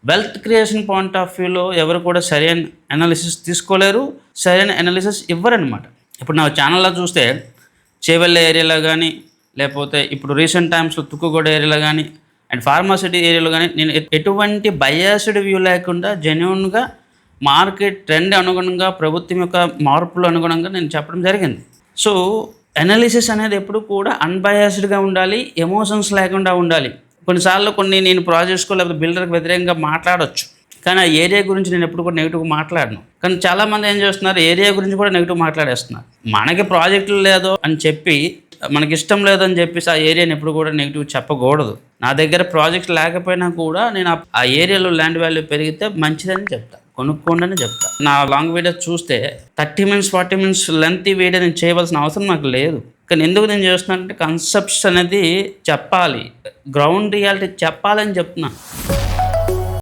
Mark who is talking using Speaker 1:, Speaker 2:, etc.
Speaker 1: Wealth creation point of వ్యూలో ఎవరు కూడా సరైన అనాలిసిస్ తీసుకోలేరు, సరైన అనాలిసిస్ ఇవ్వరనమాట. ఇప్పుడు నా ఛానల్లో చూస్తే చేవెళ్ళ ఏరియాలో కానీ, లేకపోతే ఇప్పుడు రీసెంట్ టైమ్స్లో తుక్కుగూడ ఏరియాలో కానీ అండ్ ఫార్మాసిటీ ఏరియాలో కానీ నేను ఎటువంటి బయాస్డ్ వ్యూ లేకుండా జెన్యున్గా మార్కెట్ ట్రెండ్ అనుగుణంగా, ప్రభుత్వం యొక్క మార్పులు అనుగుణంగా నేను చెప్పడం జరిగింది. సో అనాలిసిస్ అనేది ఎప్పుడు కూడా అన్బయాస్డ్గా ఉండాలి, ఎమోషన్స్ లేకుండా ఉండాలి. కొన్నిసార్లు నేను ప్రాజెక్ట్స్కో లేకపోతే బిల్డర్కి వ్యతిరేకంగా మాట్లాడవచ్చు, కానీ ఆ ఏరియా గురించి నేను ఎప్పుడు కూడా నెగిటివ్గా మాట్లాడను. కానీ చాలామంది ఏం చేస్తున్నారు, ఏరియా గురించి కూడా నెగిటివ్ మాట్లాడేస్తున్నారు. మనకి ప్రాజెక్టులు లేదో అని చెప్పి, మనకి ఇష్టం లేదని చెప్పేసి ఆ ఏరియాని ఎప్పుడు కూడా నెగిటివ్ చెప్పకూడదు. నా దగ్గర ప్రాజెక్ట్ లేకపోయినా కూడా నేను ఆ ఏరియాలో ల్యాండ్ వాల్యూ పెరిగితే మంచిదని చెప్తా, కొనుక్కోండి అని చెప్తా. నా లాంగ్ వీడియో చూస్తే 30 minutes 40 minutes లెంత్ వీడియో నేను చేయవలసిన అవసరం నాకు లేదు. కానీ ఎందుకు నేను చేస్తున్నానంటే కన్సెప్ట్స్ అనేది చెప్పాలి, గ్రౌండ్ రియాలిటీ చెప్పాలని చెప్తున్నాను.